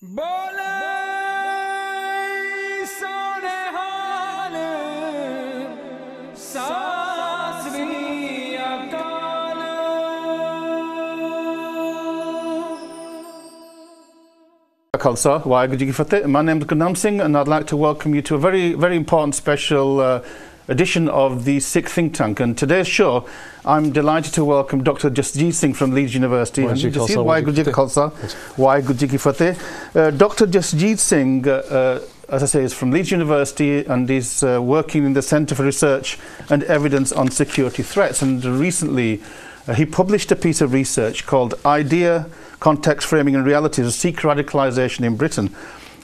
बोले सोने हाल सासरी अकाल। Khalsa, Waheguru Ji Ki Fateh. My name is Gurnam Singh, and I'd like to welcome you to a very, very important special edition of the Sikh think tank. And today's show, I'm delighted to welcome Dr. Jasjit Singh from Leeds University. Waheguru Ji Ka Khalsa, Waheguru Ji Ki Fateh. Dr. Jasjit Singh, as I say, is from Leeds University and is working in the Centre for Research and Evidence on Security Threats. And recently, he published a piece of research called Idea, Context, Framing and Realities of Sikh Radicalisation in Britain.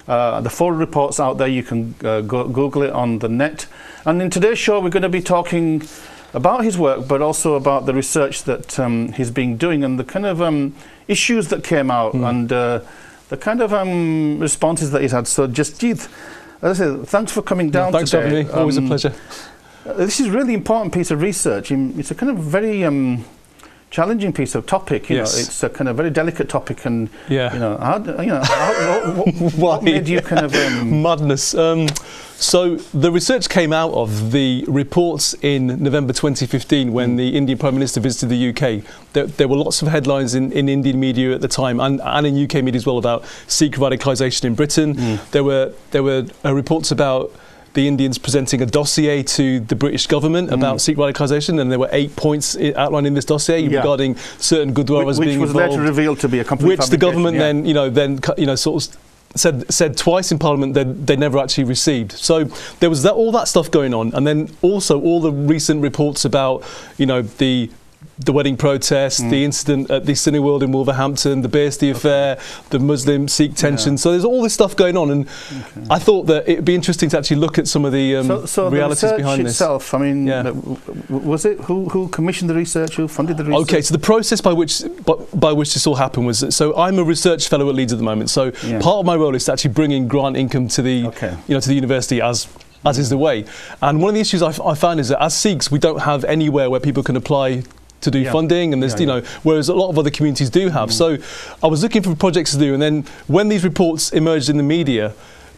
The full report's out there, you can Google it on the net. And in today's show we're going to be talking about his work, but also about the research that he's been doing and the kind of issues that came out and the kind of responses that he's had. So Jasjit, as I said, thanks for coming down thanks today. Thanks for having me, always a pleasure. This is a really important piece of research. It's a kind of very challenging piece of topic, you know, it's a kind of very delicate topic, and you know, what made you kind of madness? So the research came out of the reports in November 2015 when the Indian Prime Minister visited the UK. There were lots of headlines in Indian media at the time and in UK media as well about Sikh radicalisation in Britain. There were reports about the Indians presenting a dossier to the British government about Sikh radicalisation, and there were 8 points outlined in this dossier regarding certain gurdwaras being involved, which was later revealed to be a complete which the government then sort of said twice in Parliament that they never actually received. So there was all that stuff going on, and then also all the recent reports about the wedding protest, the incident at the Cineworld in Wolverhampton, the Bearsty affair, the Muslim-Sikh tension. So there's all this stuff going on, and I thought that it'd be interesting to actually look at some of the realities behind this. So the research itself, I mean, was it who commissioned the research, who funded the research? Okay, so the process by which this all happened was that, so I'm a research fellow at Leeds at the moment. So part of my role is to actually bring in grant income to the to the university as is the way. And one of the issues I found is that as Sikhs we don't have anywhere where people can apply to do funding, and there's whereas a lot of other communities do have. So I was looking for projects to do, and then when these reports emerged in the media,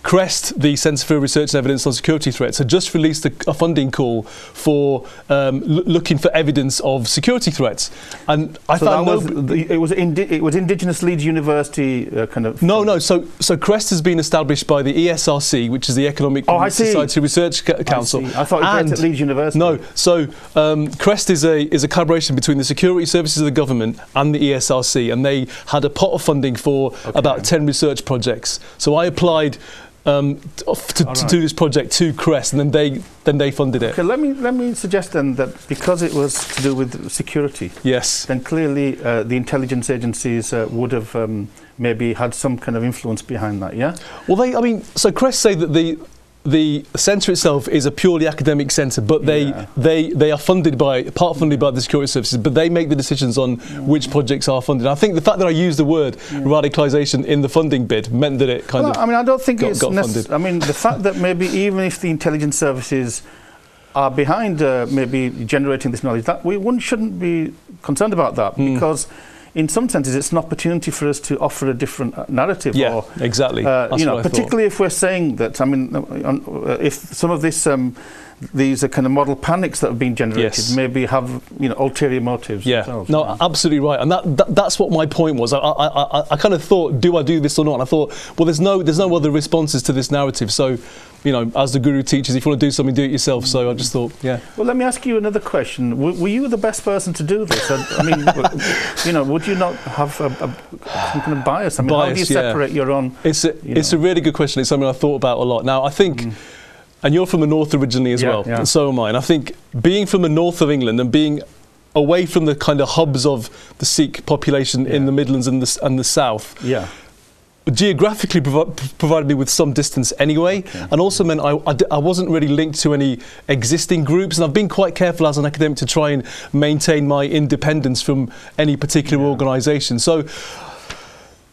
CREST, the Centre for Research and Evidence on Security Threats, had just released a funding call for looking for evidence of security threats, and I found it was Indigenous Leeds University kind of. No. So CREST has been established by the ESRC, which is the Economic Society Research Council. I thought it was at Leeds University. No, so CREST is a collaboration between the security services of the government and the ESRC, and they had a pot of funding for about 10 research projects. So I applied to do this project to CREST, and then they funded it. Okay, let me suggest then that because it was to do with security, then clearly the intelligence agencies would have maybe had some kind of influence behind that. Well, so CREST say that the centre itself is a purely academic centre, but they are funded by the security services, but they make the decisions on which projects are funded. I think the fact that I used the word radicalisation in the funding bid meant that it kind of I don't think it's funded. I mean, the fact that maybe even if the intelligence services are behind maybe generating this knowledge, that one shouldn't be concerned about that, because in some senses, it's an opportunity for us to offer a different narrative. Exactly. Particularly if we're saying that. I mean, if some of this, these are kind of model panics that have been generated, maybe have ulterior motives. No, absolutely right, and that's what my point was. I kind of thought, do I do this or not? And I thought, well, there's no other responses to this narrative. So, as the guru teaches, if you want to do something, do it yourself. So I just thought, Well, let me ask you another question. Were you the best person to do this? I mean, would you not have some kind of bias? I mean, how do you separate your own? It's a really good question. It's something I thought about a lot. Now, I think, and you're from the north originally as well, and so am I. And I think being from the north of England and being away from the kind of hubs of the Sikh population in the Midlands and the south, geographically provided me with some distance anyway, and also meant I wasn't really linked to any existing groups, and I've been quite careful as an academic to try and maintain my independence from any particular organisation. So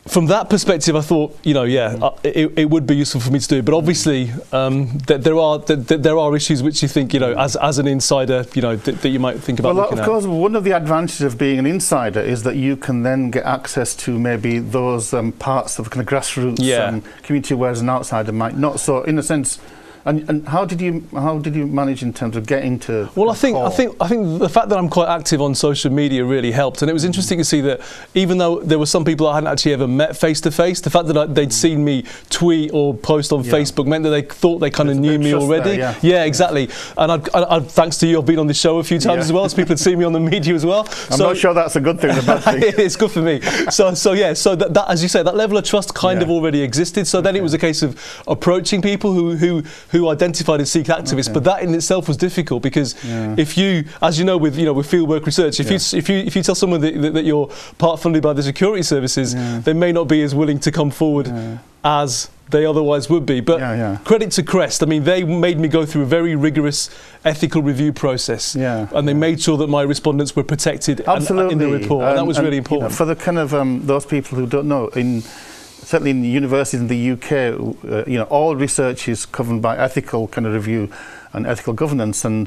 from that perspective, I thought, it would be useful for me to do. But obviously, there are issues which you think, as an insider, that you might think about looking at. Well, of course, one of the advantages of being an insider is that you can then get access to maybe those parts of kind of grassroots community, whereas an outsider might not. So, in a sense. And how did you manage in terms of getting to? Well, I think the fact that I'm quite active on social media really helped, and it was interesting to see that even though there were some people I hadn't actually ever met face to face, the fact that they'd seen me tweet or post on Facebook meant that they thought they kind of knew me already. Yeah, exactly. And I thanks to you, I've been on this show a few times as well, so people had seen me on the media as well. I'm not sure that's a good thing or a bad thing. It's good for me. So that as you say, that level of trust kind of already existed. So then it was a case of approaching people who identified as Sikh activists, but that in itself was difficult because if you, as you know, with fieldwork research, if you tell someone that you're part funded by the security services, they may not be as willing to come forward as they otherwise would be. But credit to Crest, I mean, they made me go through a very rigorous ethical review process, and they made sure that my respondents were protected in the report, and that was really important. For the kind of those people who don't know, certainly in the universities in the UK, all research is covered by ethical kind of review and ethical governance, and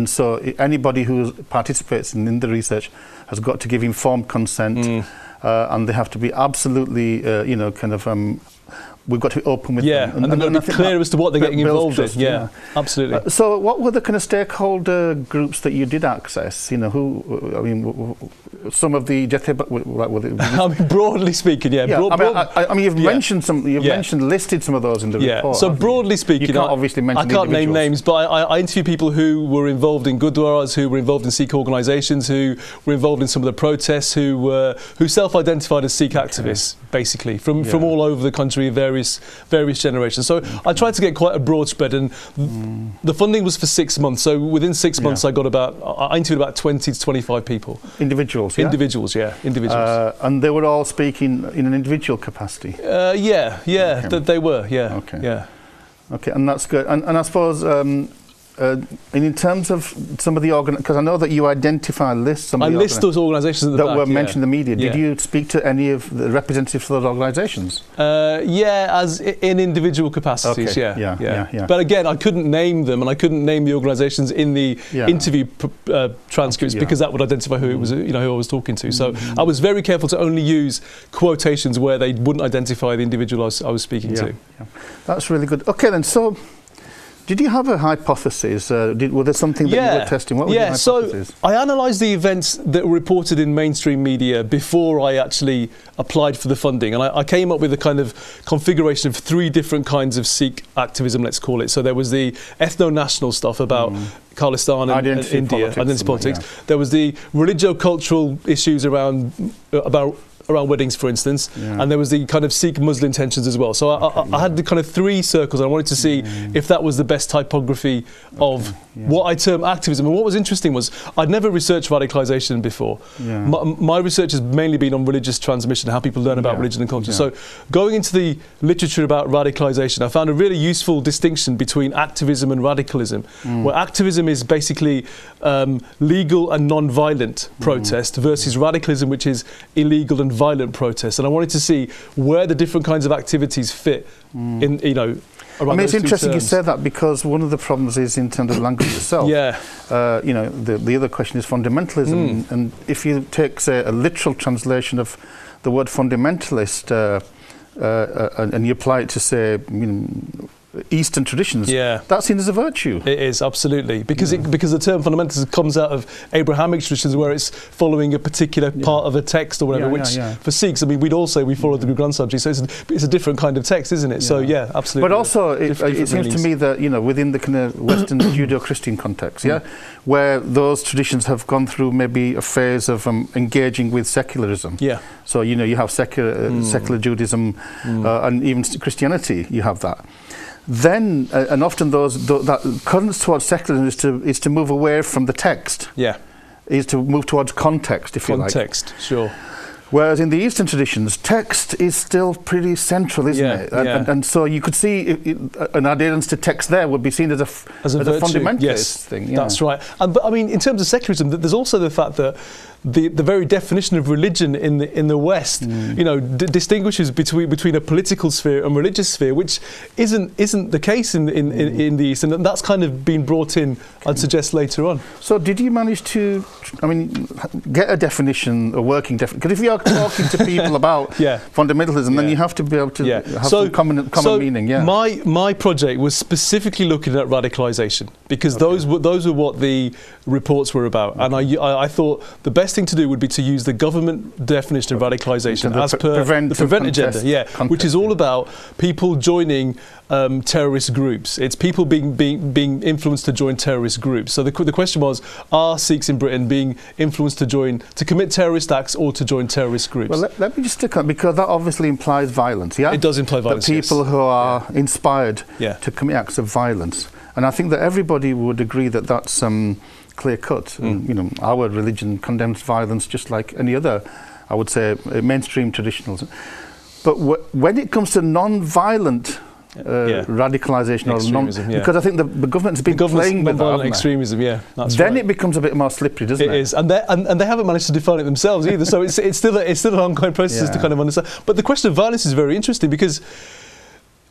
so anybody who participates in the research has got to give informed consent, and they have to be absolutely, we've got to be open with them. And they've got to be clear as to what they're getting involved in. Absolutely. So what were the kind of stakeholder groups that you did access? Some of the I mean, broadly speaking, you've mentioned some. Listed some of those in the report. So broadly speaking, you can't obviously mention. I can't name names, but I interviewed people who were involved in Gurdwaras, who were involved in Sikh organisations, who were involved in some of the protests, who self-identified as Sikh activists, basically from all over the country, various generations. So I tried to get quite a broad spread, and the funding was for 6 months. So within 6 months, I interviewed about 20 to 25 people. Individuals. Individuals. And they were all speaking in an individual capacity. That they were. Okay, and that's good. And I suppose. In terms of some of the because I know that you list some of those organisations that were mentioned in the media. Did you speak to any of the representatives of those organisations? As in individual capacities. But again, I couldn't name them, and I couldn't name the organisations in the interview transcripts because that would identify who it was, who I was talking to. So I was very careful to only use quotations where they wouldn't identify the individual I was speaking to. That's really good. Okay, then so. Did you have a hypothesis? Was there something that you were testing? What was your hypothesis? So I analysed the events that were reported in mainstream media before I actually applied for the funding, and I came up with a kind of configuration of 3 different kinds of Sikh activism, let's call it. So there was the ethno-national stuff about Khalistan and India, identity politics. There was the religio-cultural issues around weddings, for instance, and there was the kind of Sikh Muslim tensions as well. So I had the kind of 3 circles. I wanted to see if that was the best typography of what I term activism. And what was interesting was I'd never researched radicalisation before. My research has mainly been on religious transmission, how people learn about religion and culture. So going into the literature about radicalisation, I found a really useful distinction between activism and radicalism, where activism is basically legal and non-violent protest versus radicalism, which is illegal and violent protest. And I wanted to see where the different kinds of activities fit in, it's interesting you said that, because one of the problems is in terms of language itself. The other question is fundamentalism, and if you take, say, a literal translation of the word fundamentalist and you apply it to, say, Eastern traditions, that's seen as a virtue. It is, absolutely, because the term fundamentalism comes out of Abrahamic traditions, where it's following a particular part of a text or whatever, which for Sikhs, I mean, we'd all say we follow the Guru Granth Sahib, so it's a different kind of text, isn't it? So absolutely. But also it seems to me that within the kind of Western Judeo-Christian context, where those traditions have gone through maybe a phase of engaging with secularism. So you have secular Judaism and even Christianity. You have that. Then, and often that currents towards secularism is to move away from the text. Is to move towards context, if you like. Context, sure. Whereas in the Eastern traditions, text is still pretty central, isn't it? And so you could see an adherence to text there would be seen as a fundamentalist thing. That's right. But I mean, in terms of secularism, there's also the fact that the very definition of religion in the West, you know, distinguishes between a political sphere and religious sphere, which isn't the case in the East, and that's kind of been brought in, I'd suggest, later on. So did you manage to, I mean, get a definition, a working definition? Because if you're talking to people about fundamentalism, then you have to be able to have some common meaning. Yeah. My project was specifically looking at radicalisation, because those were what the reports were about, and I thought the best thing to do would be to use the government definition of radicalisation as per the prevent agenda, which is all about people joining terrorist groups. It's people being influenced to join terrorist groups. So the question was, are Sikhs in Britain being influenced to commit terrorist acts or to join terrorist groups? Well, let me just stick on, because that obviously implies violence. Yeah, it does imply violence. That people who are inspired to commit acts of violence, and I think that everybody would agree that that's clear cut. You know, our religion condemns violence just like any other, I would say, mainstream traditionalism. But when it comes to non-violent radicalisation, because I think the government's been playing with violent extremism, that's then it becomes a bit more slippery, doesn't it? It is, and they haven't managed to define it themselves either. So it's still an ongoing process to kind of understand. But the question of violence is very interesting, because,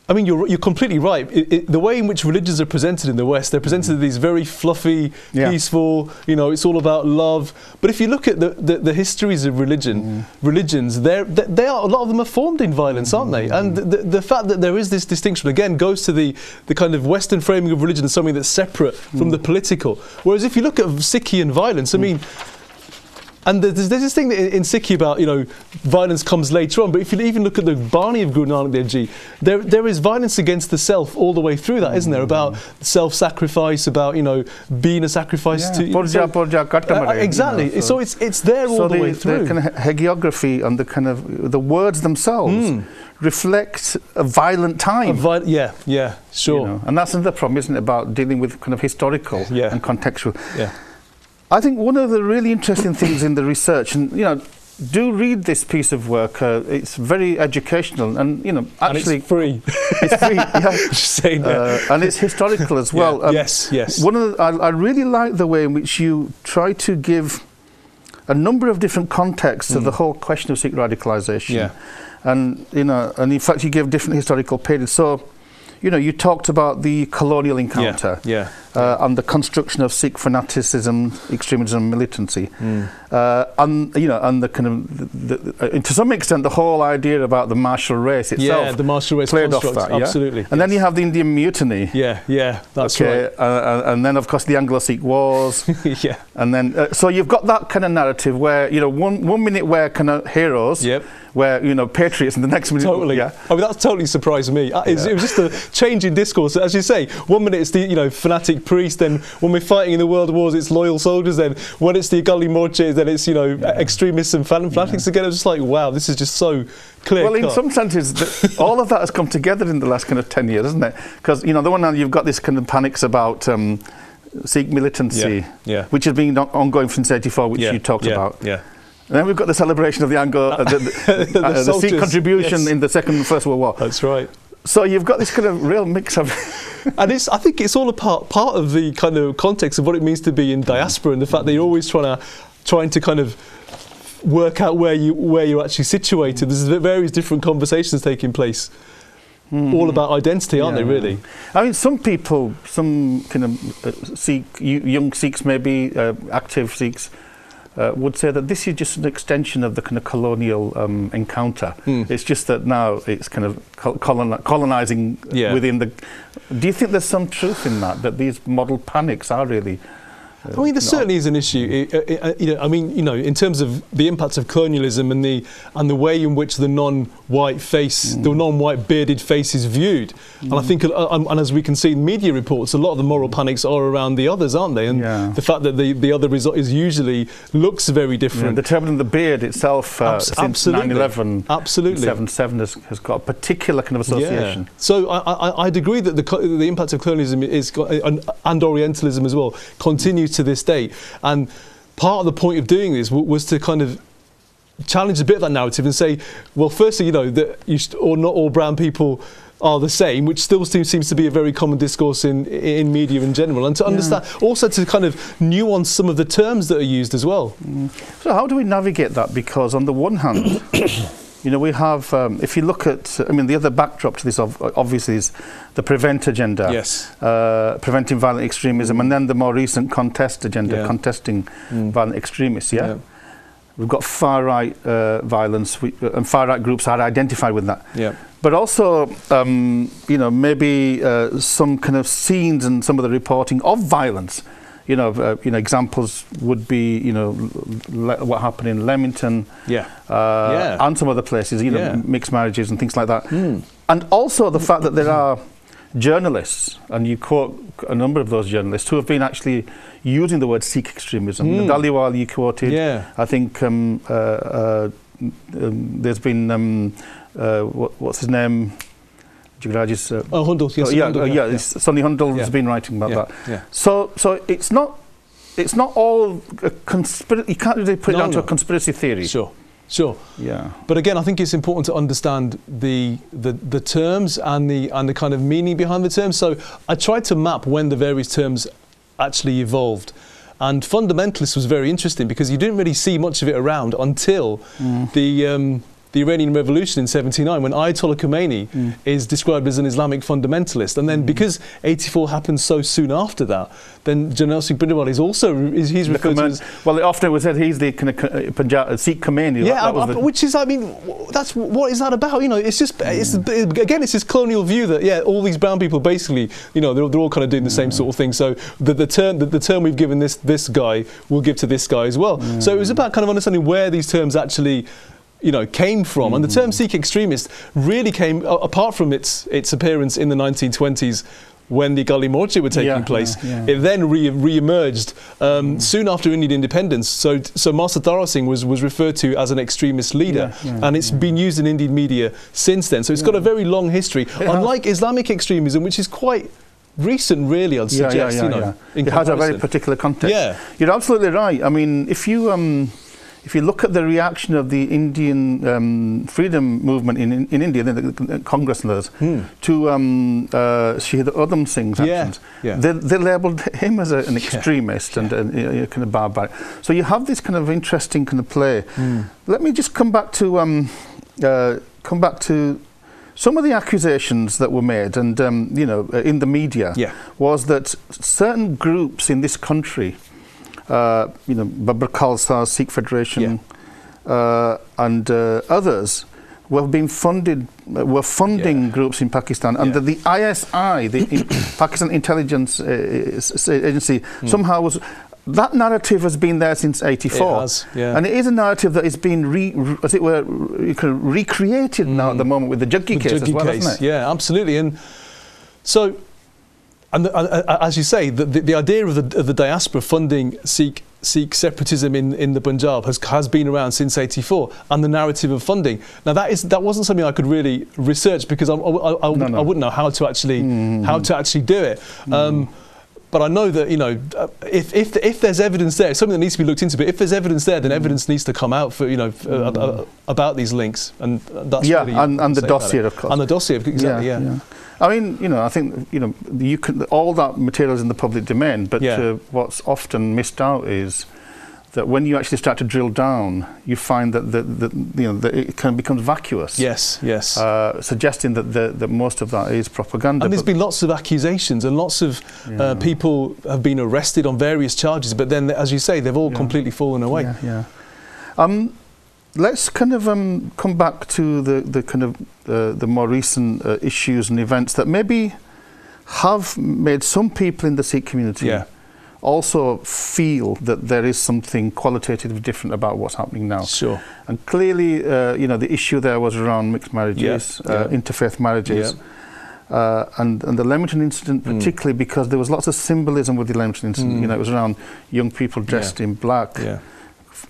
I mean, you're completely right. The way in which religions are presented in the West, they're presented as these very fluffy, peaceful, you know, it's all about love. But if you look at the histories of religions, they are, a lot of them are formed in violence, aren't they? And the fact that there is this distinction, again, goes to the kind of Western framing of religion as something that's separate from the political. Whereas if you look at Sikhian violence, I mean, and there's this thing in Sikhi about, you know, violence comes later on, but if you even look at the Bani of Guru Nanak Dev Ji, there is violence against the self all the way through that, isn't there? About self-sacrifice, about, you know, being a sacrifice to... exactly. You know, so it's there all the way through. So the kind of hagiography and the kind of the words themselves reflect a violent time. Sure. You know, and that's another problem, isn't it, about dealing with kind of historical and contextual. I think one of the really interesting things in the research, and, you know, do read this piece of work. It's very educational, and, you know, actually, and it's free. It's free, Just saying that. And it's historical as well. Yes. One of I really like the way in which you try to give a number of different contexts to the whole question of Sikh radicalisation. And, you know, and in fact, you give different historical periods. So, you know, you talked about the colonial encounter and the construction of Sikh fanaticism, extremism, militancy, and, you know, and the kind of, to some extent, the whole idea about the martial race itself. The martial race played off construct, that, absolutely. And then you have the Indian Mutiny. That's right. And then, of course, the Anglo-Sikh Wars. And then, so you've got that kind of narrative where, you know, one minute we're kind of heroes, where, you know, patriots, and the next minute... Totally. I mean, that's totally surprised me. It was just a change in discourse. As you say, one minute it's the, you know, fanatic priest, then when we're fighting in the world wars, it's loyal soldiers, then when it's the Gully Morche, then it's, you know, extremists and fanatics again. I was just like, wow, this is just so clear cut. Well, in some senses, all of that has come together in the last kind of 10 years, hasn't it? Because, you know, the one hand you've got this kind of panics about Sikh militancy, which has been ongoing since '84, which you talked about. And then we've got the celebration of the the Sikh contribution in the Second and First World War. That's right. So you've got this kind of real mix of... And I think it's all a part of the kind of context of what it means to be in diaspora, and the fact that you're always trying to kind of work out where you're actually situated. There's various different conversations taking place, all about identity, aren't they, really? I mean, some people, some kind of Sikh, young Sikhs maybe, active Sikhs, would say that this is just an extension of the kind of colonial encounter. It's just that now it's kind of colonizing within the... Do you think there's some truth in that these model panics are really... I mean, there certainly is an issue. You know, I mean, you know, in terms of the impacts of colonialism and the way in which the non-white face, the non-white bearded face is viewed. And I think, and as we can see in media reports, a lot of the moral panics are around the others, aren't they? And the fact that the other result is usually looks very different. The turban and the beard itself, since 9/11, absolutely, 7/7 has got a particular kind of association. So I'd agree that the impact of colonialism and Orientalism as well continues to this day, and part of the point of doing this was to kind of challenge a bit of that narrative and say, well, firstly, you know, that or not all brown people are the same, which still seems to be a very common discourse in media in general, and to understand, also to kind of nuance some of the terms that are used as well. So how do we navigate that? Because on the one hand, we have, if you look at, the other backdrop to this obviously is the prevent agenda, preventing violent extremism, and then the more recent contest agenda, contesting violent extremists, We've got far-right violence, and far-right groups are identified with that. But also, maybe some kind of scenes and some of the reporting of violence. Examples would be, what happened in Leamington, and some other places, mixed marriages and things like that. And also the fact that there are journalists, and you quote a number of those journalists who have been actually using the word Sikh extremism. Dhaliwal you quoted. I think there's been what's his name? Hundal, Sonny Hundal has been writing about that. So it's not all a conspiracy. You can't really put it down to a conspiracy theory. Sure. But again, I think it's important to understand the terms and the kind of meaning behind the terms. So I tried to map when the various terms actually evolved. And fundamentalist was very interesting because you didn't really see much of it around until the Iranian Revolution in '79, when Ayatollah Khomeini is described as an Islamic fundamentalist, and then because '84 happened so soon after that, then Gurnam Singh is also he's referred to as, well, often was said he's the kind of Punjab Sikh Khomeini. Which is, that's what is that about? It's just it's this colonial view that all these brown people basically, they're all kind of doing the same sort of thing. So the term we've given this guy will give to this guy as well. So it was about kind of understanding where these terms actually came from. And the term Sikh extremist really came, apart from its appearance in the 1920s when the Gali Morche were taking place, it then re-emerged soon after Indian independence. So Master Tara Singh was referred to as an extremist leader, and it's been used in Indian media since then. So it's got a very long history, unlike Islamic extremism, which is quite recent, really, I'd suggest. It has a very particular context. You're absolutely right. If you look at the reaction of the Indian freedom movement in India, the Congress and others, to Shahid Gurnam Singh's actions, they labelled him as an extremist and kind of barbaric. So you have this kind of interesting kind of play. Let me just come back to some of the accusations that were made, and in the media, was that certain groups in this country, Babbar Khalsa, Sikh Federation, and others were funding groups in Pakistan, and the ISI, the Pakistan Intelligence Agency, somehow was. That narrative has been there since '84, and it is a narrative that is being, as it were, recreated now at the moment with the Jaggi case as well, isn't it? Yeah, absolutely. And so. And as you say, the idea of the diaspora funding Sikh separatism in the Punjab has been around since '84, and the narrative of funding. Now that wasn't something I could really research because I wouldn't know how to actually do it. But I know that if there's evidence there, it's something that needs to be looked into. But if there's evidence there, then evidence needs to come out for about these links, and that's and the dossier, of course, and the dossier, exactly. I mean, I think you can, all that material is in the public domain, but what's often missed out is that when you actually start to drill down, you find that that it kind of becomes vacuous. Yes. Suggesting that most of that is propaganda. And there's been lots of accusations, and lots of people have been arrested on various charges, but then, as you say, they've all completely fallen away. Let's kind of come back to the kind of the more recent issues and events that maybe have made some people in the Sikh community also feel that there is something qualitatively different about what's happening now. Sure. And clearly, the issue there was around mixed marriages, interfaith marriages. And the Leamington incident, particularly because there was lots of symbolism with the Leamington incident. It was around young people dressed in black,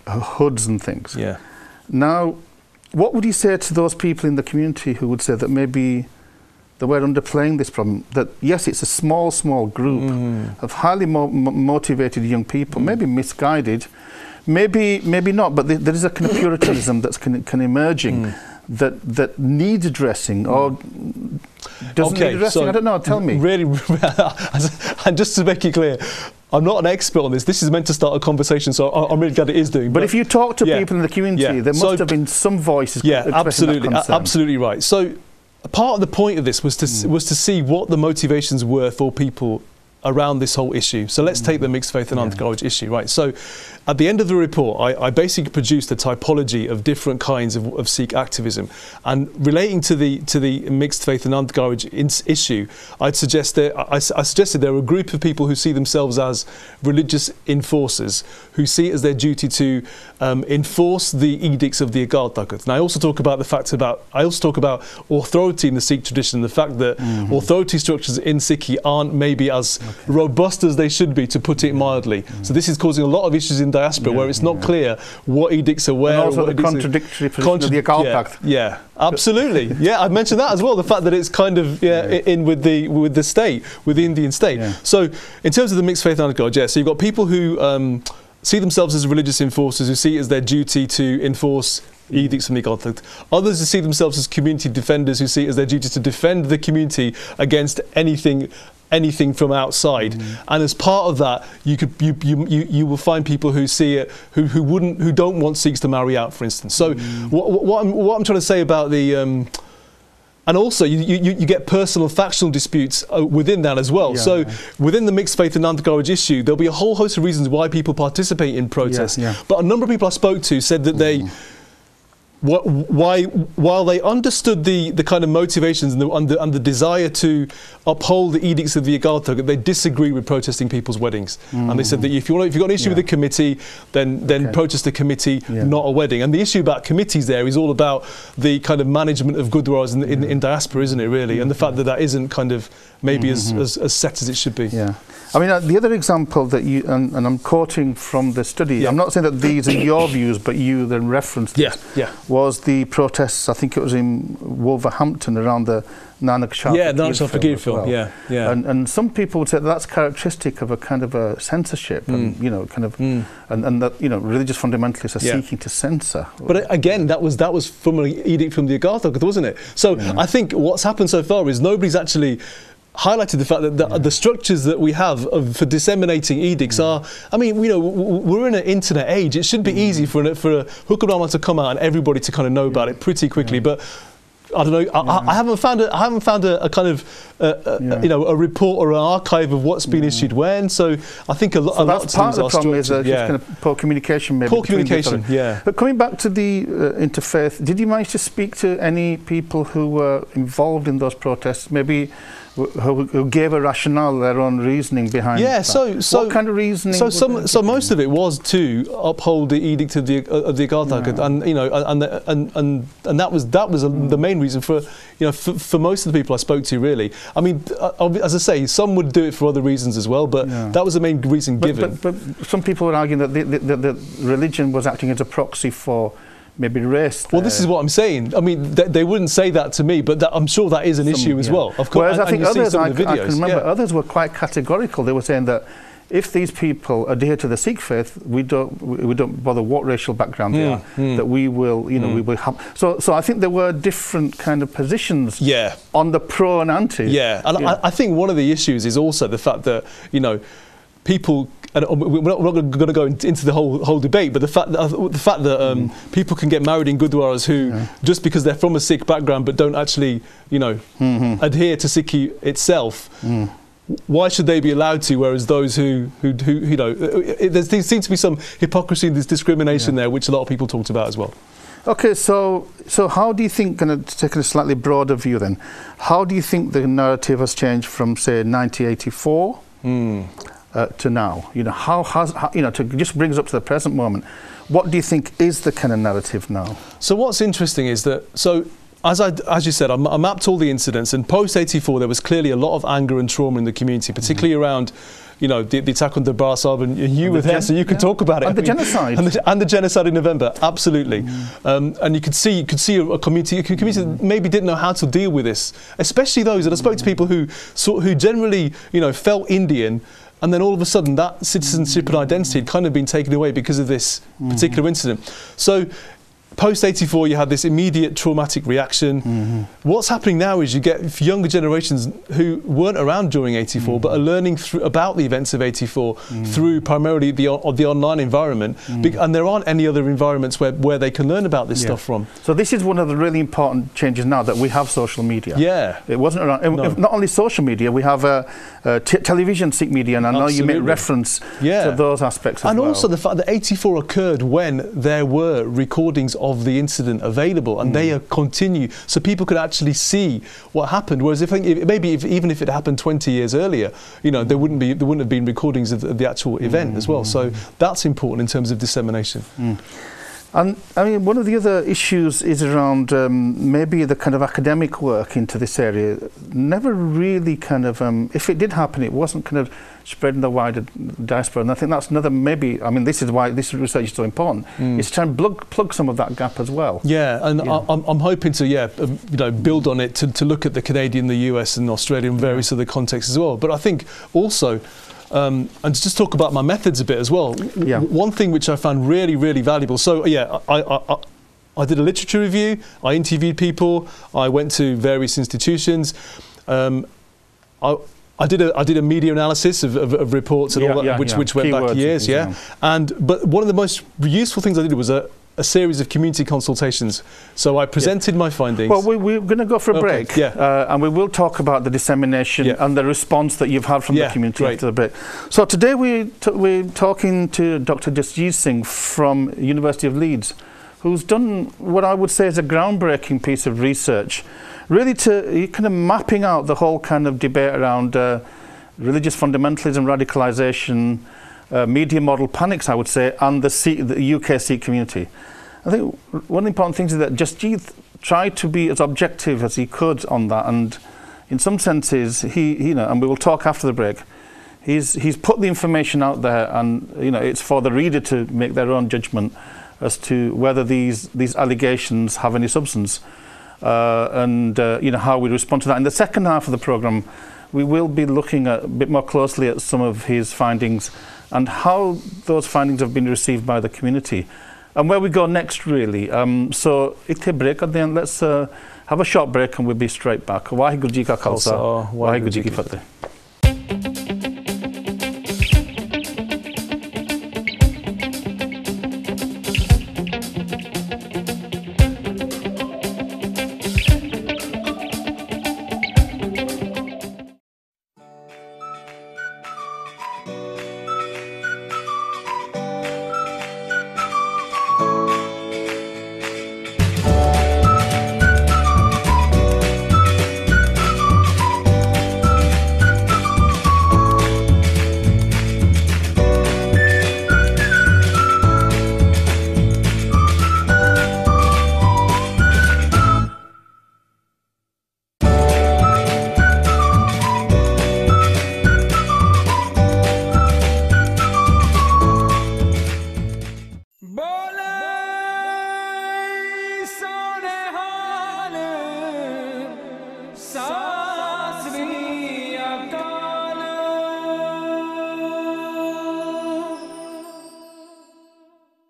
hoods and things. Now, what would you say to those people in the community who would say that maybe they were underplaying this problem? That yes, it's a small group of highly motivated young people, maybe misguided, maybe not, but there is a kind of puritanism that's emerging that needs addressing, or doesn't need addressing? I don't know, tell me. Really, and just to make it clear, I'm not an expert on this. This is meant to start a conversation, so I'm really glad it is doing. But if you talk to people in the community, there must have been some voices expressing that concern. Absolutely right. So part of the point of this was to see what the motivations were for people around this whole issue. So let's take the mixed faith and undercourage issue, right? So at the end of the report, I basically produced a typology of different kinds of Sikh activism, and relating to the mixed faith and undercourage issue, I suggested there are a group of people who see themselves as religious enforcers, who see it as their duty to enforce the edicts of the Akaal Takht. And I also talk about authority in the Sikh tradition, the fact that authority structures in Sikhi aren't maybe as robust as they should be, to put it mildly. So this is causing a lot of issues in diaspora where it's not clear what edicts are where. And also the contradictory position of the Akaal Takht. Yeah, absolutely. Yeah, I mentioned that as well. The fact that it's kind of in with the state, with the Indian state. Yeah. So in terms of the mixed faith and undercourage, so you've got people who see themselves as religious enforcers, who see it as their duty to enforce edicts from the Akaal Takht. Others who see themselves as community defenders, who see it as their duty to defend the community against anything from outside. And as part of that, you will find people who see it, who don't want Sikhs to marry out, for instance. So what I'm trying to say about the and also you get personal factional disputes within that as well. So within the mixed faith and undercourage issue, there'll be a whole host of reasons why people participate in protests. But a number of people I spoke to said that they while they understood the kind of motivations and the desire to uphold the edicts of the Akaal Takht, they disagree with protesting people's weddings. And they said that if you've got an issue with the committee, then protest the committee, not a wedding. And the issue about committees there is all about the kind of management of gurdwaras in diaspora, isn't it, really? And the fact that isn't kind of maybe as set as it should be. Yeah. I mean, the other example that you, and I'm quoting from the study, I'm not saying that these are your views, but you then referenced this, was the protests, I think it was in Wolverhampton, around the Nanak Shah Fakir film. And some people would say that's characteristic of a kind of a censorship, and and that religious fundamentalists are seeking to censor. But again, that was from an edict from the Akaal Takht, wasn't it? So I think what's happened so far is nobody's actually highlighted the fact that the structures that we have for disseminating edicts are, I mean, we're in an internet age. It should be easy for a hukamnama to come out and everybody to kind of know about it pretty quickly. But I don't know. I haven't found a kind of a report or an archive of what's been issued when. So I think a lot of that's part of the problem is just kind of poor communication. Maybe poor communication. But coming back to the interfaith, did you manage to speak to any people who were involved in those protests? Maybe who gave a rationale, their own reasoning behind that? What kind of reasoning? So most of it was to uphold the edict of the Akaal Takht, and that was the main reason for most of the people I spoke to, really. I mean, as I say, some would do it for other reasons as well, but that was the main reason given. But some people were arguing that the religion was acting as a proxy for maybe race. Well, this is what I'm saying. I mean, they wouldn't say that to me, but I'm sure that is an issue as well. Of course. Whereas I think others, I can remember others were quite categorical. They were saying that if these people adhere to the Sikh faith, we don't bother what racial background they are. That we will, we will have. So I think there were different kind of positions. On the pro and anti. And I think one of the issues is also the fact that people. And we're not going to go into the whole debate, but the fact that people can get married in gurdwaras who, just because they're from a Sikh background but don't actually, adhere to Sikhi itself, why should they be allowed to? Whereas those who there seems to be some hypocrisy and this discrimination there, which a lot of people talked about as well. Okay, so how do you think, going to take a slightly broader view then, how do you think the narrative has changed from, say, 1984? To now, to just bring us up to the present moment. What do you think is the kind of narrative now? So what's interesting is that, as you said, I mapped all the incidents, and post 84 there was clearly a lot of anger and trauma in the community, particularly around, the attack on the Darbar Sahib, and you were there, so you could talk about it. And the genocide. And the genocide in November, absolutely. And you could see a community that maybe didn't know how to deal with this, especially those that I spoke to people who generally, felt Indian. And then all of a sudden that citizenship and identity had kind of been taken away because of this particular incident. So post-84, you had this immediate traumatic reaction. What's happening now is you get younger generations who weren't around during 84, but are learning about the events of 84 through primarily the online environment. And there aren't any other environments where they can learn about this stuff from. So this is one of the really important changes now, that we have social media. Yeah. It wasn't around. No. Not only social media, we have television, Sikh media, and I know you make reference to those aspects as well. And also the fact that 84 occurred when there were recordings of the incident available, and they continue, so people could actually see what happened. Whereas even if it happened 20 years earlier, you know, there wouldn't have been recordings of the actual event as well. So that's important in terms of dissemination. And I mean, one of the other issues is around maybe the kind of academic work into this area. Never really kind of, if it did happen, it wasn't kind of spread in the wider diaspora. And I think that's another, maybe, I mean, this is why this research is so important. It's trying to plug some of that gap as well. Yeah, and I'm hoping to, you know, build on it to look at the Canadian, the US and Australia and various other contexts as well. But I think also, and to just talk about my methods a bit as well. One thing which I found really, really valuable. So I did a literature review. I interviewed people. I went to various institutions. I did a media analysis of reports and all that, which went back years. But one of the most useful things I did was a series of community consultations. So I presented my findings. Well, we're going to go for a break, and we will talk about the dissemination and the response that you've had from the community after the break. So today we're talking to Dr. Jasjit Singh from University of Leeds, who's done what I would say is a groundbreaking piece of research, really to kind of mapping out the whole kind of debate around religious fundamentalism, radicalisation, media model panics, I would say, and the UK Sikh community. I think one of the important things is that Jasjit tried to be as objective as he could on that, and in some senses, you know, and we will talk after the break, he's put the information out there, and you know, it's for the reader to make their own judgment as to whether these allegations have any substance, and you know, how we respond to that. In the second half of the programme, we will be looking a bit more closely at some of his findings and how those findings have been received by the community, and where we go next, really. So, ithe break at the end. Let's have a short break, and we'll be straight back. Waheguru Ji Ka Khalsa, Waheguru Ji Ki Fateh.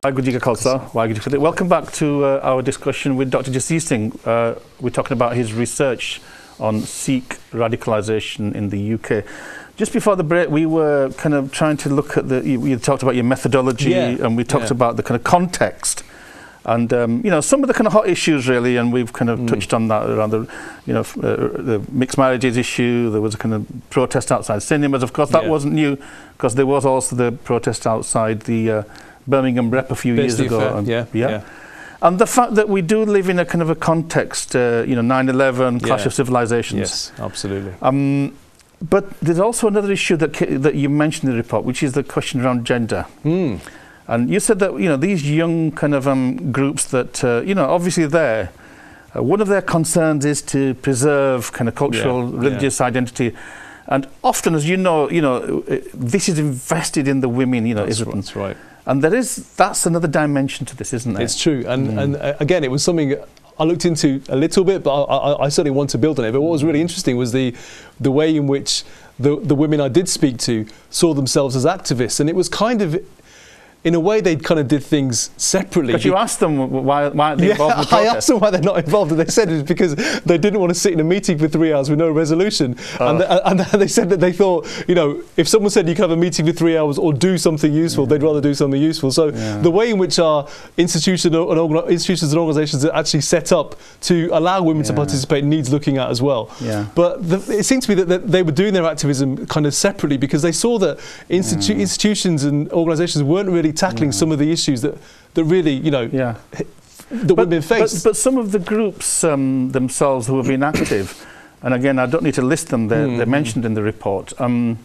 Waheguru Ji Ka Khalsa, Waheguru Ji Ki Fateh. Welcome back to our discussion with Dr. Jasjit Singh. We're talking about his research on Sikh radicalisation in the UK. Just before the break, we were kind of trying to look at you talked about your methodology, and we talked about the kind of context, and you know, some of the kind of hot issues really, and we've kind of touched on that around the, you know, the mixed marriages issue. There was a kind of protest outside cinemas. Of course, that wasn't new, because there was also the protest outside the Birmingham Rep a few years ago. And the fact that we do live in a kind of a context, you know, 9/11, clash of civilizations. Yes, absolutely. But there's also another issue that you mentioned in the report, which is the question around gender. And you said that, you know, these young kind of groups that, you know, obviously one of their concerns is to preserve kind of cultural, religious identity. And often, as you know, this is invested in the women, you know, that's right. And that's another dimension to this, isn't it? It's true. And again, it was something I looked into a little bit, but I certainly want to build on it. But what was really interesting was the way in which the women I did speak to saw themselves as activists. And it was kind of, in a way, they kind of did things separately. But you asked them why aren't they involved in the protest? I asked them why they're not involved, and they said it's because they didn't want to sit in a meeting for 3 hours with no resolution. And they said that they thought, you know, if someone said you can have a meeting for 3 hours or do something useful, they'd rather do something useful. So the way in which our institutions and organisations are actually set up to allow women to participate needs looking at as well. But it seemed to me that they were doing their activism kind of separately because they saw that institutions and organisations weren't really tackling some of the issues that really, you know, that women face. But some of the groups themselves who have been active, and again, I don't need to list them, they're mentioned in the report. You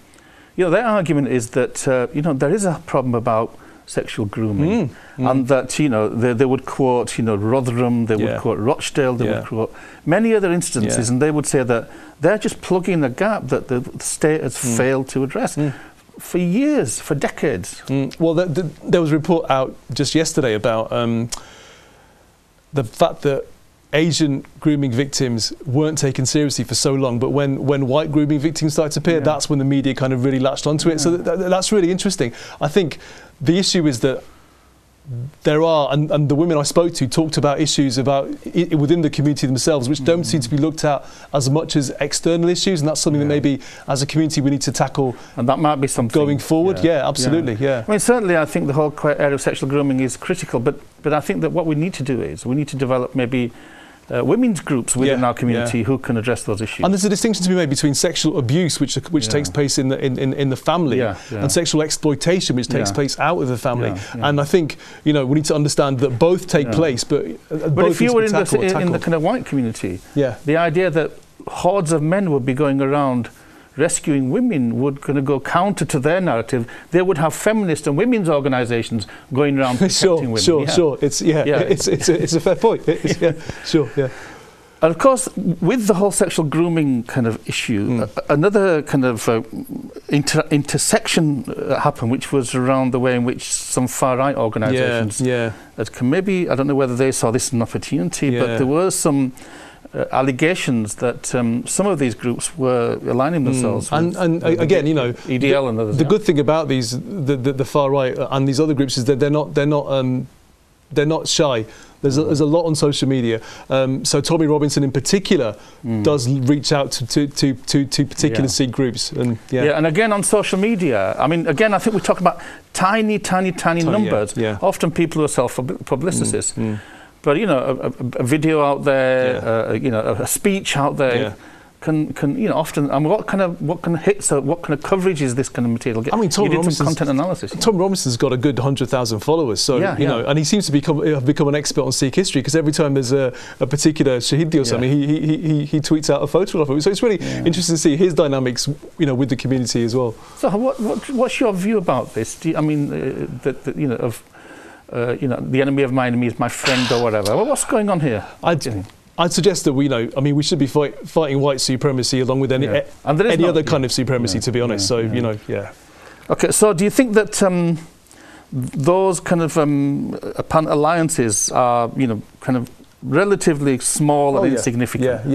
know, their argument is that, you know, there is a problem about sexual grooming, and that, you know, they would quote, you know, Rotherham, they would quote Rochdale, they would quote many other instances, and they would say that they're just plugging a gap that the state has failed to address. For years, for decades. Well, there was a report out just yesterday about the fact that Asian grooming victims weren't taken seriously for so long, but when white grooming victims started to appear, that's when the media kind of really latched onto it. So that's really interesting. I think the issue is that there are, and the women I spoke to talked about issues about within the community themselves, which don't seem to be looked at as much as external issues, and that's something that maybe as a community we need to tackle. And that might be something going forward. Yeah, absolutely. I mean, certainly, I think the whole area of sexual grooming is critical, but I think that what we need to do is we need to develop maybe women's groups within our community who can address those issues. And there's a distinction to be made between sexual abuse, which takes place in the family, and sexual exploitation, which takes place out of the family. And I think, you know, we need to understand that both take place, but both if you were in the kind of white community, the idea that hordes of men would be going around rescuing women would kind of go counter to their narrative. They would have feminist and women's organisations going around protecting women. Sure. It's a fair point. And of course, with the whole sexual grooming kind of issue, another kind of intersection happened, which was around the way in which some far-right organisations that maybe, I don't know whether they saw this as an opportunity, but there were some allegations that some of these groups were aligning themselves with, and again, you know, EDL and others. The good thing about these, the far right and these other groups, is that they're not shy. There's a lot on social media. So Tommy Robinson in particular does reach out to particular Sikh groups, and and again on social media. I mean, again, I think we talk about tiny numbers. Often people who are self-publicists. But, you know, a video out there, you know, a speech out there can you know, often. I mean, what kind of hits, what kind of coverage is this kind of material get? I mean, Tom Robinson's content analysis. Tom Robinson's got a good 100,000 followers, so you know, and he seems to have become an expert on Sikh history, because every time there's a particular Shahidi or something, he tweets out a photo of it. So it's really interesting to see his dynamics, you know, with the community as well. So what's your view about this? I mean, you know, of you know, the enemy of my enemy is my friend, or whatever. Well, what's going on here? I'd suggest that we should be fighting white supremacy along with any other kind of supremacy, to be honest. So you know, Okay, so do you think that those kind of apparent alliances are, you know, kind of relatively small and insignificant?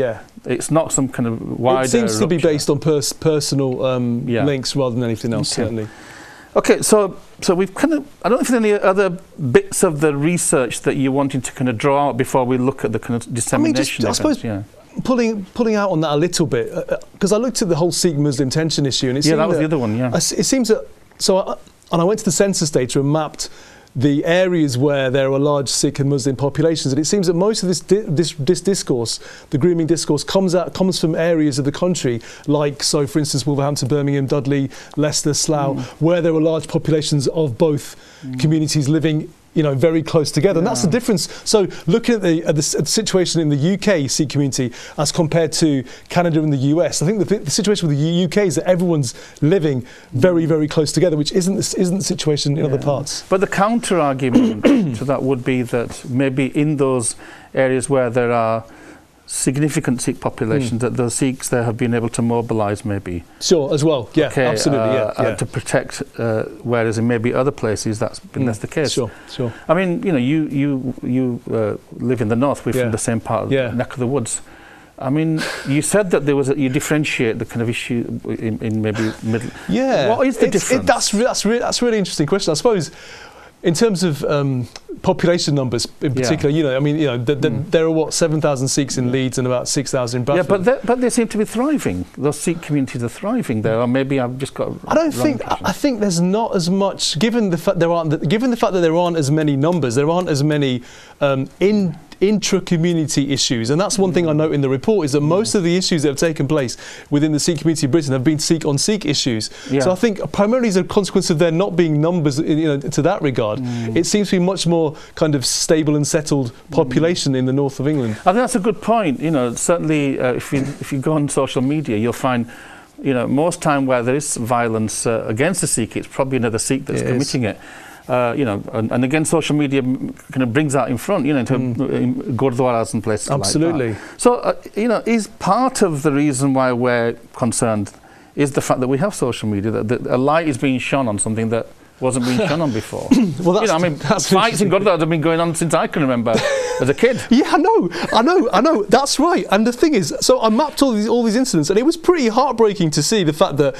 It's not some kind of wider. It seems to be based on personal links rather than anything else, certainly. Okay, so we've kind of, I don't know if there's any other bits of the research that you're wanting to kind of draw out before we look at the kind of dissemination. I suppose pulling out on that a little bit, because I looked at the whole Sikh-Muslim tension issue, and it seemed that was the other one. It seems that and I went to the census data and mapped the areas where there are large Sikh and Muslim populations, and it seems that most of this discourse, the grooming discourse, comes from areas of the country, like, so for instance, Wolverhampton, Birmingham, Dudley, Leicester, Slough, where there are large populations of both communities living, you know, very close together, and that's the difference. So looking at the situation in the UK Sikh community as compared to Canada and the US, I think the situation with the UK is that everyone's living very, very close together, which isn't the situation in other parts. But the counter argument to that would be that maybe in those areas where there are significant Sikh populations, that those Sikhs there have been able to mobilise, maybe. Sure, as well. Yeah, absolutely. To protect, whereas in maybe other places that's been less the case. Sure. I mean, you know, you live in the north. We're from the same part of the neck of the woods. I mean, you said that you differentiate the kind of issue in maybe middle. Yeah. What is the difference? That's a really interesting question. I suppose in terms of population numbers in particular, you know, I mean, you know, there are what 7,000 Sikhs in Leeds and about 6,000 in Bradford. Yeah, but they seem to be thriving. Those Sikh communities are thriving there, or maybe I've just got. I think there's not as much, given the fact that there aren't as many numbers, there aren't as many intra-community issues, and that's one thing I note in the report, is that most of the issues that have taken place within the Sikh community of Britain have been Sikh on Sikh issues. So I think primarily as a consequence of there not being numbers, you know, to that regard, it seems to be much more kind of stable and settled population in the north of England. I think that's a good point. You know, certainly if you go on social media, you'll find, you know, most time where there is violence against the Sikh, it's probably another Sikh that's committing it. You know, and again, social media kind of brings that in front, you know, into gurdwaras and places like that. So, you know, is part of the reason why we're concerned is the fact that we have social media, that a light is being shone on something that wasn't being shone on before. Well, that's, you know, I mean, fights in gurdwaras have been going on since I can remember as a kid. Yeah, I know. That's right. And the thing is, so I mapped all these incidents, and it was pretty heartbreaking to see the fact that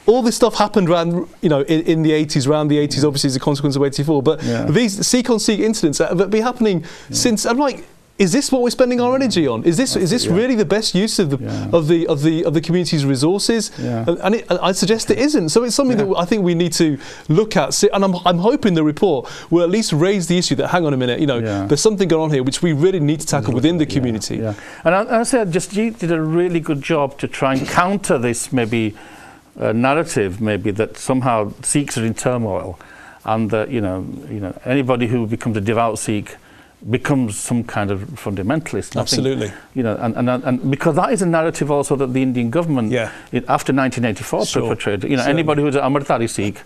all this stuff happened around, you know, in the 80s, around the 80s, obviously as a consequence of 84. But these Sikh on Sikh incidents have been happening since. I'm like, is this what we're spending our energy on? Is this really the best use of the community's resources? And I suggest it isn't. So it's something that I think we need to look at. And I'm hoping the report will at least raise the issue that, hang on a minute, you know, there's something going on here which we really need to tackle within the community. And I said, Jasjit did a really good job to try and counter this maybe narrative, maybe that somehow Sikhs are in turmoil, and that you know anybody who becomes a devout Sikh becomes some kind of fundamentalist. Absolutely. You know, and because that is a narrative also that the Indian government after 1984 perpetrated. You know, anybody who's an Amritdhari Sikh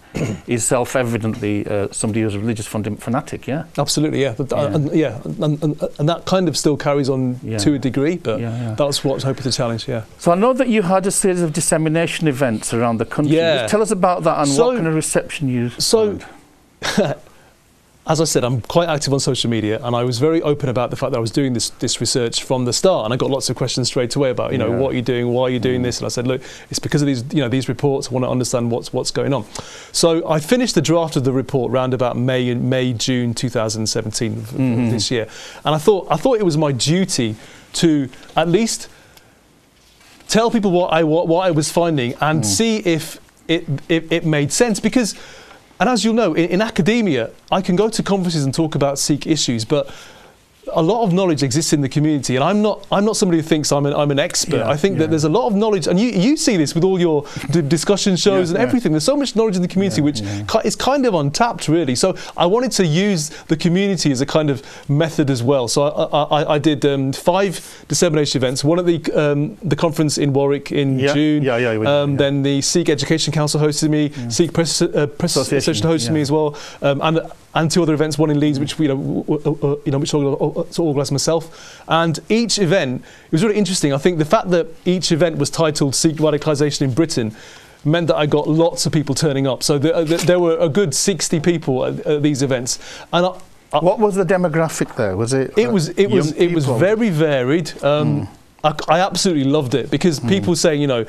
is self-evidently somebody who's a religious fanatic. Yeah. Absolutely. And that kind of still carries on to a degree, but that's what's hoping to challenge. Yeah. So I know that you had a series of dissemination events around the country. Just tell us about that and what kind of reception you found. As I said, I'm quite active on social media, and I was very open about the fact that I was doing this research from the start, and I got lots of questions straight away about, you know, what are you doing, why are you doing this? And I said, look, it's because of these reports. I want to understand what's going on. So I finished the draft of the report round about June 2017 of this year, and I thought it was my duty to at least tell people what I was finding and see if it made sense, because. And as you'll know, in academia, I can go to conferences and talk about Sikh issues, but a lot of knowledge exists in the community, and I'm not somebody who thinks I'm an expert. I think that there's a lot of knowledge, and you see this with all your discussion shows and everything. There's so much knowledge in the community which is kind of untapped, really. So I wanted to use the community as a kind of method as well. So I did 5 dissemination events. One at the conference in Warwick in June. Then the Sikh Education Council hosted me. Sikh Press Association hosted me as well. And 2 other events, one in Leeds, which which organised myself. And each event, it was really interesting. I think the fact that each event was titled Sikh Radicalisation in Britain meant that I got lots of people turning up. So there were a good 60 people at these events. And what was the demographic there? Was it? It was very varied. I absolutely loved it, because people saying, you know,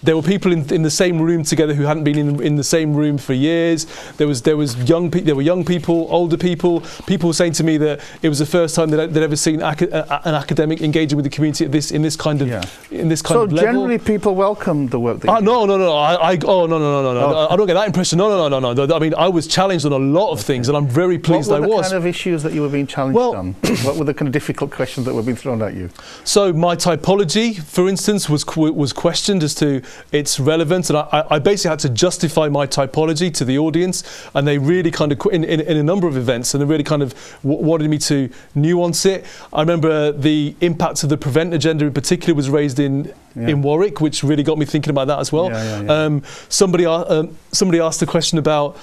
there were people in the same room together who hadn't been in the same room for years. There were young people, older people. People were saying to me that it was the first time that they'd ever seen an academic engaging with the community in this kind of level. So generally, people welcomed the work that you did? No. I don't get that impression. No. I mean, I was challenged on a lot of things, and I'm very pleased I was. What were the kind of issues that you were being challenged on? What were the kind of difficult questions that were being thrown at you? So my typology, for instance, was questioned as to its relevance, and I basically had to justify my typology to the audience, and they really kind of in a number of events, and they really kind of wanted me to nuance it. I remember the impact of the Prevent agenda in particular was raised in Warwick, which really got me thinking about that as well. Somebody asked a question about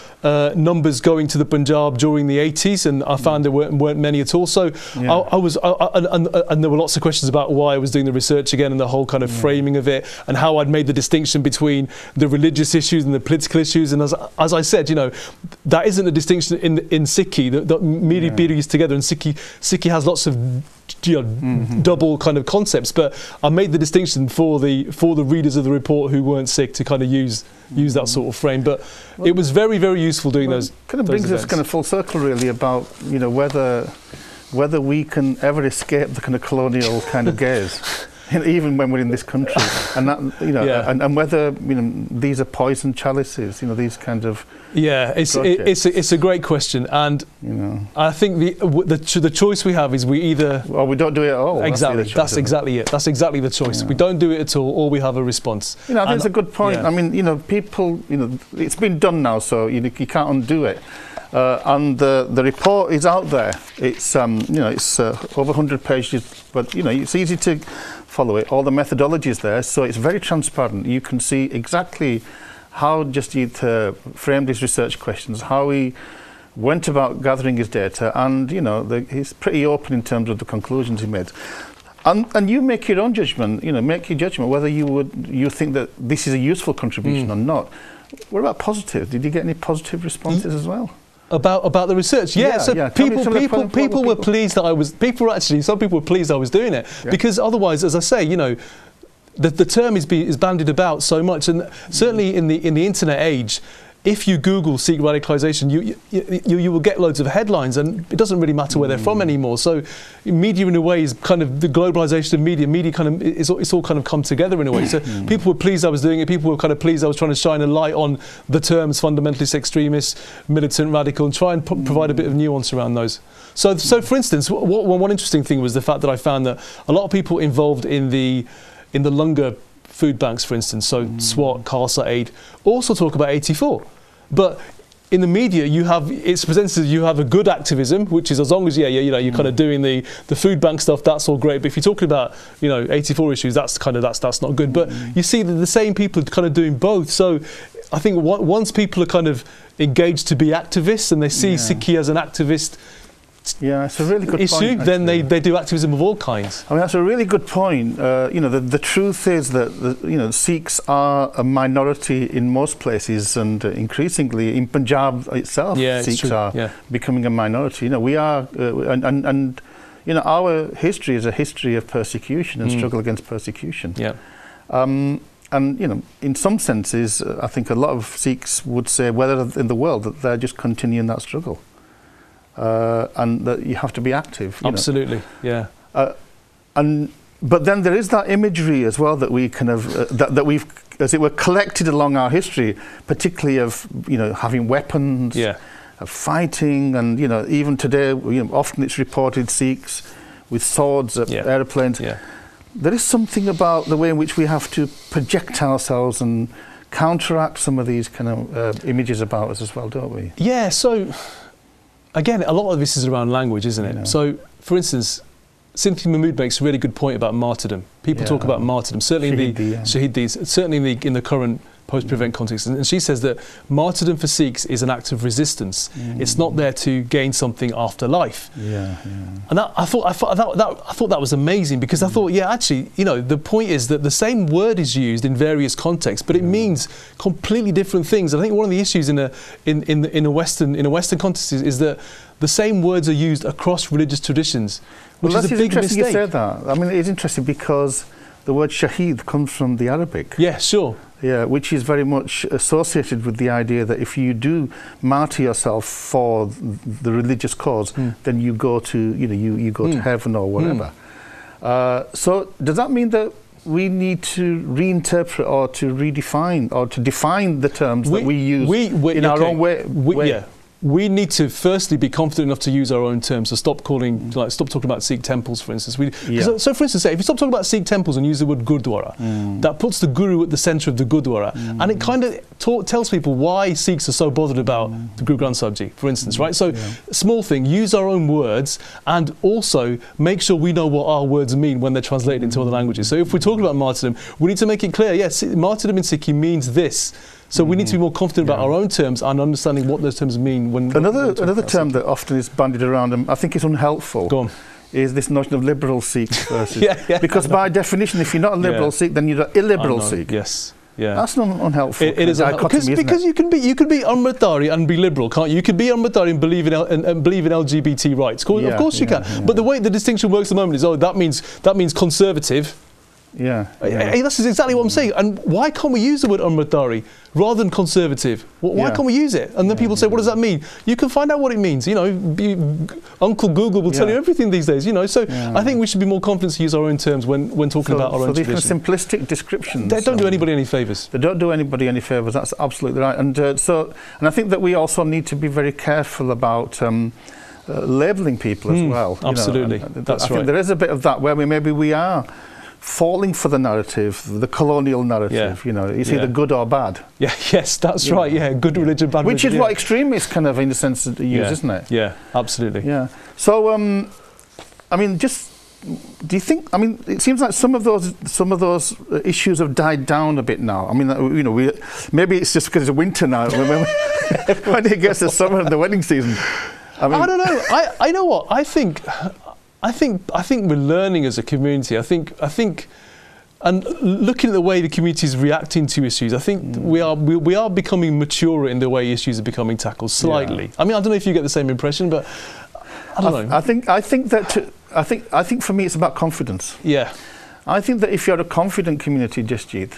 numbers going to the Punjab during the 80s, and I found there weren't many at all. So and there were lots of questions about why I was doing the research again, and the whole kind of framing of it, and how I'd made the distinction between the religious issues and the political issues. And as I said, you know, that isn't a distinction in Sikhi. The media is together, and Sikhi has lots of double kind of concepts. But I made the distinction for the readers of the report who weren't Sikh to kind of use that sort of frame. But it was very, very useful doing those. Kind of brings us kind of full circle, really, about whether we can ever escape the kind of colonial kind of gaze. Even when we're in this country, and that and whether these are poison chalices, these kind of it's a great question, and I think the choice we have is we either we don't do it at all. Exactly, that's exactly it. That's exactly the choice. We don't do it at all, or we have a response. I think it's a good point. I mean, people, it's been done now, so you can't undo it. And the report is out there. It's it's over 100 pages, but it's easy to follow it. All the methodology is there, so it's very transparent. You can see exactly how Jasjit framed his research questions, how he went about gathering his data, and he's pretty open in terms of the conclusions he made. And you make your own judgment. Make your judgment whether you think that this is a useful contribution or not. What about positive? Did you get any positive responses as well? About the research, people were pleased that I was. Some people were pleased I was doing it because otherwise, as I say, the term is bandied about so much, and certainly in the internet age, if you Google Sikh radicalisation, you will get loads of headlines, and it doesn't really matter where they're from anymore. So, media in a way is kind of the globalisation of media. Media kind of it's all kind of come together in a way. So people were pleased I was doing it. People were kind of pleased I was trying to shine a light on the terms fundamentalist, extremist, militant, radical, and try and provide a bit of nuance around those. So for instance, one interesting thing was the fact that I found that a lot of people involved in the Lunga food banks, for instance, so SWAT, Khalsa Aid, also talk about 84. But in the media, it's presented as you have a good activism, which is as long as you're kind of doing the food bank stuff, that's all great. But if you're talking about 84 issues, that's not good. But you see that the same people are kind of doing both. So I think once people are kind of engaged to be activists and they see Sikhi as an activist. Yeah, it's a really good issue, point. Then they do activism of all kinds. I mean, that's a really good point. The truth is that Sikhs are a minority in most places, and increasingly in Punjab itself, Sikhs are becoming a minority. We are, and our history is a history of persecution and struggle against persecution. Yeah. And in some senses, I think a lot of Sikhs would say, whether in the world, that they're just continuing that struggle. And that you have to be active. Absolutely, yeah. But then there is that imagery as well that we kind of that we've, as it were, collected along our history, particularly of having weapons, of fighting, and even today, often it's reported Sikhs with swords at aeroplanes. Yeah. There is something about the way in which we have to project ourselves and counteract some of these kind of images about us as well, don't we? Yeah. So. Again, a lot of this is around language, isn't it? So, for instance, Cynthia Mahmood makes a really good point about martyrdom. People talk about martyrdom, certainly in the Shahid, certainly in the current post-prevent context. And she says that martyrdom for Sikhs is an act of resistance. It's not there to gain something after life. And I thought that was amazing, because I thought, actually, the point is that the same word is used in various contexts, but it means completely different things. And I think one of the issues in a Western context is that the same words are used across religious traditions, which is a big mistake. You said that. I mean, it's interesting because the word Shahid comes from the Arabic. Yeah, sure. Yeah, which is very much associated with the idea that if you do martyr yourself for the religious cause, then you go to you go to heaven or whatever. So does that mean that we need to reinterpret or to redefine or to define the terms that we use in our own way? We need to firstly be confident enough to use our own terms. So stop talking about Sikh temples, for instance. So for instance, if you stop talking about Sikh temples and use the word Gurdwara, that puts the Guru at the centre of the Gurdwara, and it kind of tells people why Sikhs are so bothered about the Guru Granth Sahib Ji, for instance, right? So small thing, use our own words, and also make sure we know what our words mean when they're translated into other languages. So if we're talking about martyrdom, we need to make it clear, yes, martyrdom in Sikhi means this. So we need to be more confident about our own terms and understanding what those terms mean. Another term that often is bandied around, and I think is unhelpful, is this notion of liberal Sikh versus. Because by definition, if you're not a liberal Sikh, then you're an illiberal Sikh. Yes. Yeah. That's not unhelpful. It is dichotomy, because you can be Amritdhari and be liberal, can't you? You can be Amritdhari and believe in LGBT rights. Of course you can. But the way the distinction works at the moment is, that means conservative. Yeah. That's exactly what I'm saying. And why can't we use the word Amritdhari rather than conservative? Why can't we use it? And then people say, what does that mean? You can find out what it means. Uncle Google will tell you everything these days. So I think we should be more confident to use our own terms when talking about our own tradition. So these simplistic descriptions, they don't do anybody any favours. They don't do anybody any favours. That's absolutely right. And I think that we also need to be very careful about labelling people as well. Absolutely. I think there is a bit of that where we are falling for the narrative, the colonial narrative. It's either good or bad. Yes, that's right. Yeah, good religion, bad religion. Which is what extremists kind of, in a sense, use, isn't it? Yeah, absolutely. Yeah. So, I mean, do you think? I mean, it seems like some of those issues have died down a bit now. I mean, maybe it's just because it's winter now. When it gets to summer and the wedding season. I don't know. I know what I think. I think we're learning as a community. I think, and looking at the way the community is reacting to issues, I think we are becoming maturer in the way issues are becoming tackled slightly. I mean, I don't know if you get the same impression, but I don't know. I think for me it's about confidence. Yeah. I think that if you're a confident community, Jasjit,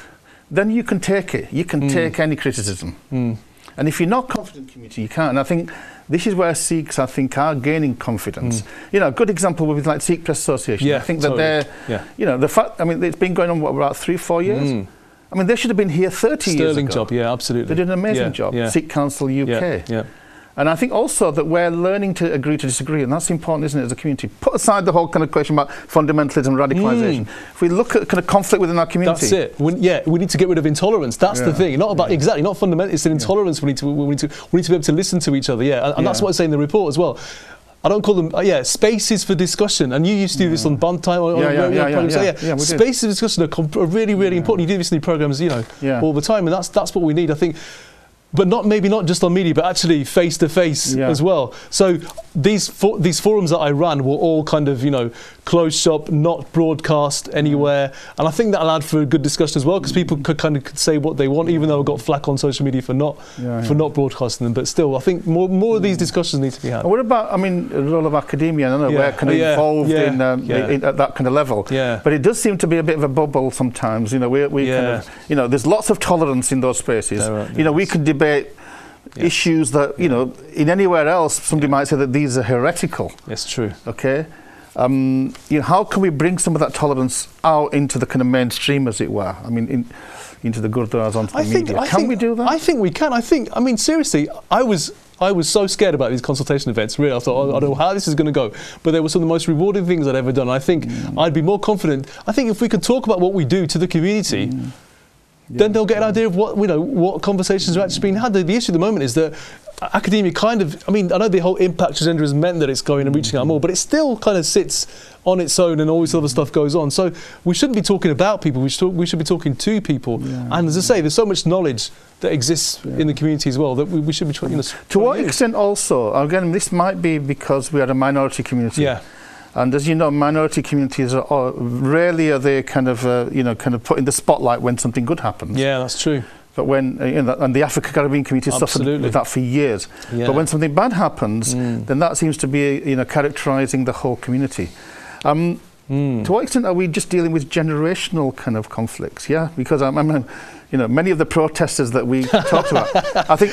then you can take it. You can take any criticism. And if you're not a confident community, you can't. And I think this is where Sikhs, are gaining confidence. A good example would be like Sikh Press Association. I think that they're, the fact, I mean, it's been going on, about 3-4 years? I mean, they should have been here 30 years ago. Sterling job, absolutely. They did an amazing job. Sikh Council UK. And I think also that we're learning to agree to disagree, and that's important, isn't it, as a community? Put aside the whole kind of question about fundamentalism, radicalisation. If we look at kind of conflict within our community, that's it. We need to get rid of intolerance. That's the thing. Not about not fundamental. It's an intolerance. We need to be able to listen to each other. And that's what I say in the report as well. I don't call them spaces for discussion. And you used to do this on Band Time. Spaces for discussion are really, really important. You do this in your programmes, all the time, and that's what we need. I think. But maybe not just on media, but actually face to face as well. So these forums that I ran were all kind of closed shop, not broadcast anywhere, and I think that allowed for a good discussion as well, because people could kind of say what they want, even though I got flack on social media for not broadcasting them. But still, I think more of these discussions need to be had. And what about, I mean, the role of academia? I don't know, we're kind of involved in at that kind of level. But it does seem to be a bit of a bubble sometimes. We kind of, there's lots of tolerance in those spaces. We can debate issues that in anywhere else somebody might say that these are heretical. It's true. Okay. How can we bring some of that tolerance out into the kind of mainstream, as it were? I mean, into the gurdwaras, onto the media. Can we do that? I think we can. I mean, seriously, I was so scared about these consultation events. Really, I thought, I don't know how this is going to go. But they were some of the most rewarding things I'd ever done. I think I'd be more confident. I think if we could talk about what we do to the community. Then they'll get an idea of what conversations are actually being had. The issue at the moment is that academia kind of, I mean, I know the whole impact agenda has meant that it's going and reaching out more, but it still kind of sits on its own and all this other stuff goes on. So we shouldn't be talking about people, we should be talking to people. And as I say, there's so much knowledge that exists in the community as well that we should be trying to what extent also, again, this might be because we are a minority community. And as you know, minority communities rarely are they kind of put in the spotlight when something good happens. Yeah, that's true. But when and the African-Caribbean community suffered with that for years. But when something bad happens, then that seems to be characterising the whole community. To what extent are we just dealing with generational kind of conflicts? Because many of the protesters that we talked about, I think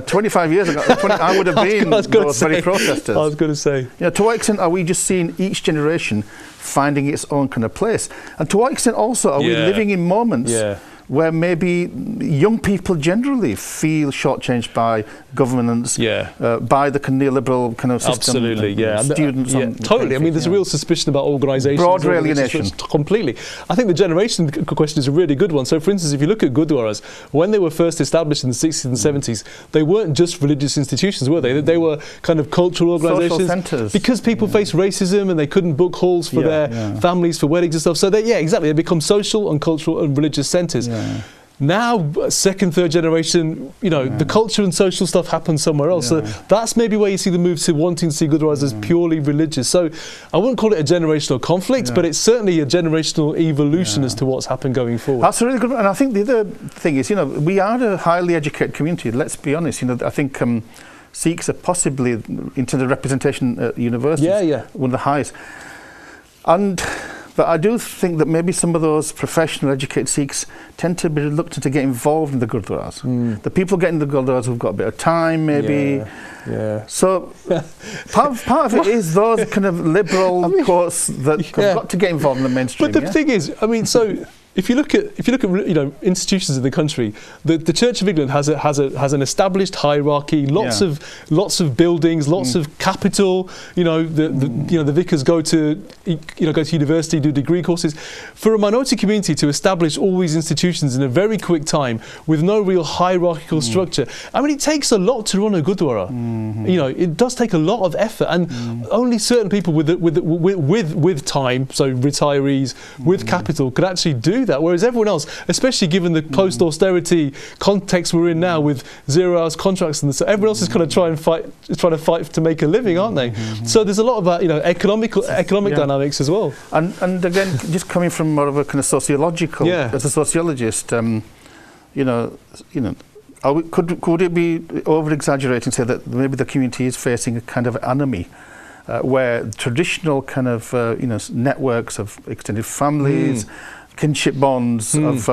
25 years ago, I would have been those very protesters. I was going to say. To what extent are we just seeing each generation finding its own kind of place? And to what extent also are we living in moments where maybe young people generally feel shortchanged by governance, by the neoliberal kind of system. Absolutely, students. Totally. I mean, there's a real suspicion about organisations. Broad alienation. Completely. I think the generation question is a really good one. So, for instance, if you look at gurdwaras, when they were first established in the 60s and 70s, they weren't just religious institutions, were they? They were kind of cultural organisations. Social centres. Because people faced racism and they couldn't book halls for their families for weddings and stuff. So, they become social and cultural and religious centres. now, second, third generation, you know, the culture and social stuff happens somewhere else. So that's maybe where you see the move to wanting to see Gurdwaras as purely religious. So I wouldn't call it a generational conflict, but it's certainly a generational evolution as to what's happened going forward. That's a really good one. And I think the other thing is, you know, we are a highly educated community, let's be honest. You know, I think Sikhs are possibly, in terms of representation at universities, one of the highest. But I do think that maybe some of those professional, educated Sikhs tend to be reluctant to get involved in the Gurdwaras. The people getting the Gurdwaras who've got a bit of time, maybe. So part of it is those kind of liberal quotes that have got to get involved in the mainstream. But the thing is, I mean, so if you look at you know, institutions in the country, the Church of England has an established hierarchy, lots of buildings, lots of capital. You know, the vicars go to university, do degree courses. For a minority community to establish all these institutions in a very quick time with no real hierarchical structure, I mean, it takes a lot to run a Gurdwara. You know, it does take a lot of effort, and only certain people with time, so retirees with capital, could actually do that, whereas everyone else, especially given the post-austerity context we're in now with 0 hours contracts, and so everyone else is kind of trying to fight to make a living, aren't they? So there's a lot of economic dynamics as well. And again, just coming from more of a kind of sociological, as a sociologist, could it be over-exaggerating to say that maybe the community is facing a kind of enemy? Where traditional kind of networks of extended families, kinship bonds, of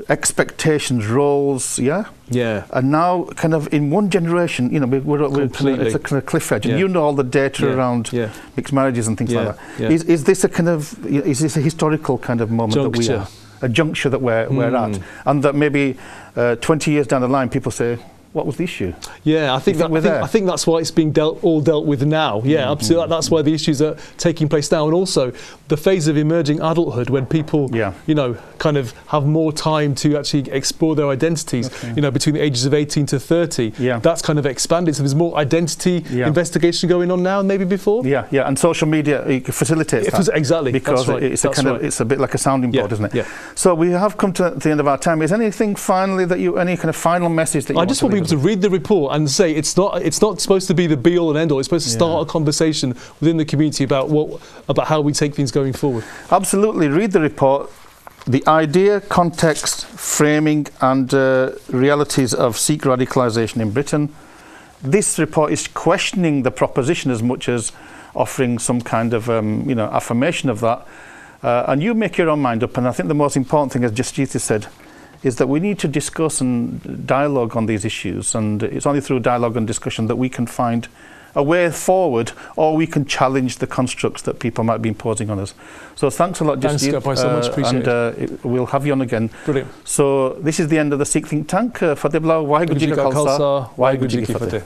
expectations, roles, and now kind of in one generation, you know, it's a kind of cliff edge, and you know all the data around mixed marriages and things like that. Is this a kind of, is this a historical kind of moment that we are, a juncture that we're at, and that maybe 20 years down the line people say, what was the issue? Yeah, I think that's why it's being dealt with now. Yeah, absolutely. That's why the issues are taking place now, and also the phase of emerging adulthood when people, you know, kind of have more time to actually explore their identities. You know, between the ages of 18 to 30, that's kind of expanded. So there's more identity investigation going on now than maybe before. And social media facilitates that. Exactly, because it's a kind of it's a bit like a sounding board, isn't it? So we have come to the end of our time. Is anything finally that any kind of final message that you want to leave? To read the report and say it's not supposed to be the be all and end all. It's supposed to start a conversation within the community about how we take things going forward. Absolutely, read the report. The idea, context, framing, and realities of Sikh radicalisation in Britain. This report is questioning the proposition as much as offering some kind of affirmation of that. And you make your own mind up. And I think the most important thing, as Jasjit said, is that we need to discuss and dialogue on these issues, and it's only through dialogue and discussion that we can find a way forward, or we can challenge the constructs that people might be imposing on us. So thanks a lot, Jasjit. Thanks, so much. Appreciate it. We'll have you on again. Brilliant. So this is the end of the Sikh Think Tank. Fateh Billah, Waheguru Ji Ka Khalsa, Waheguru Ji Ki Fateh.